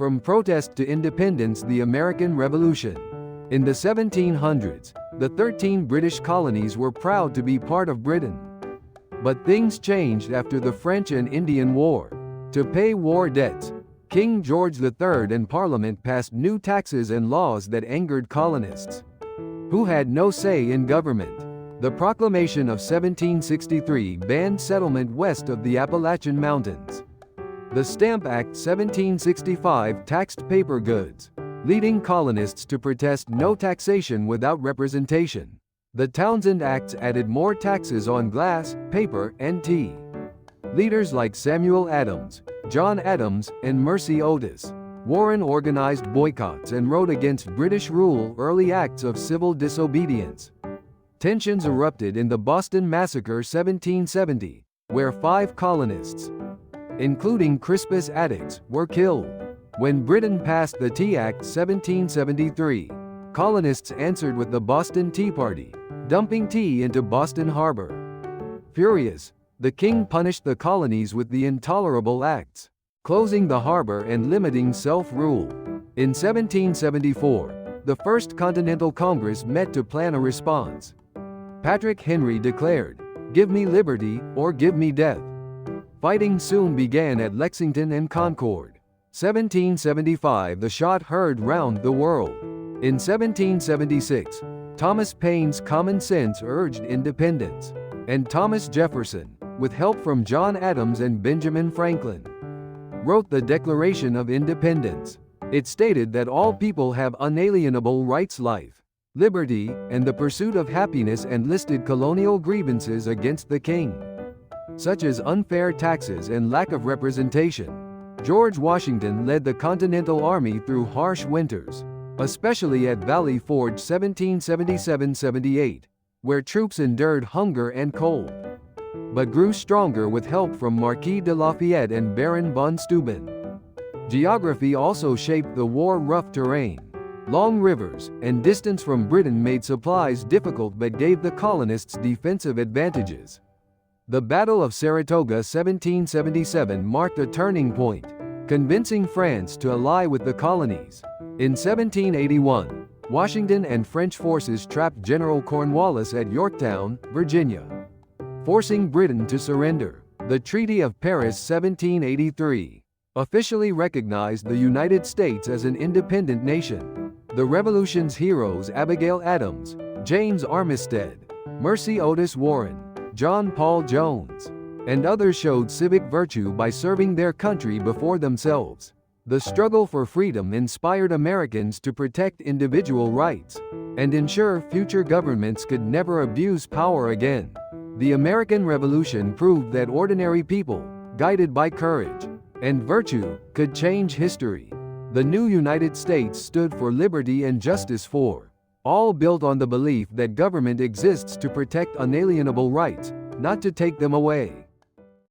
From protest to independence, the American Revolution. In the 1700s, the 13 British colonies were proud to be part of Britain. But things changed after the French and Indian War. To pay war debts, King George III and Parliament passed new taxes and laws that angered colonists, who had no say in government. The Proclamation of 1763 banned settlement west of the Appalachian Mountains. The Stamp Act 1765 taxed paper goods, leading colonists to protest no taxation without representation. The Townshend Acts added more taxes on glass, paper, and tea. Leaders like Samuel Adams, John Adams, and Mercy Otis Warren organized boycotts and wrote against British rule, early acts of civil disobedience. Tensions erupted in the Boston Massacre 1770, where 5 colonists, including Crispus Attucks, were killed. When Britain passed the Tea Act 1773, colonists answered with the Boston Tea Party, dumping tea into Boston Harbor. Furious, the king punished the colonies with the Intolerable Acts, closing the harbor and limiting self-rule. In 1774, the First Continental Congress met to plan a response. Patrick Henry declared, "Give me liberty, or give me death." Fighting soon began at Lexington and Concord. 1775, the shot heard round the world. In 1776, Thomas Paine's Common Sense urged independence, and Thomas Jefferson, with help from John Adams and Benjamin Franklin, wrote the Declaration of Independence. It stated that all people have unalienable rights, life, liberty, and the pursuit of happiness, and listed colonial grievances against the king, such as unfair taxes and lack of representation. George Washington led the Continental Army through harsh winters, especially at Valley Forge 1777-78, where troops endured hunger and cold, but grew stronger with help from Marquis de Lafayette and Baron von Steuben. Geography also shaped the war. Rough terrain, long rivers, and distance from Britain made supplies difficult but gave the colonists defensive advantages. The Battle of Saratoga 1777 marked a turning point, convincing France to ally with the colonies. In 1781, Washington and French forces trapped General Cornwallis at Yorktown, Virginia, forcing Britain to surrender. The Treaty of Paris 1783 officially recognized the United States as an independent nation. The Revolution's heroes Abigail Adams, James Armistead, Mercy Otis Warren, John Paul Jones, and others showed civic virtue by serving their country before themselves. The struggle for freedom inspired Americans to protect individual rights and ensure future governments could never abuse power again. The American Revolution proved that ordinary people, guided by courage and virtue, could change history. The new United States stood for liberty and justice for all, built on the belief that government exists to protect unalienable rights, not to take them away.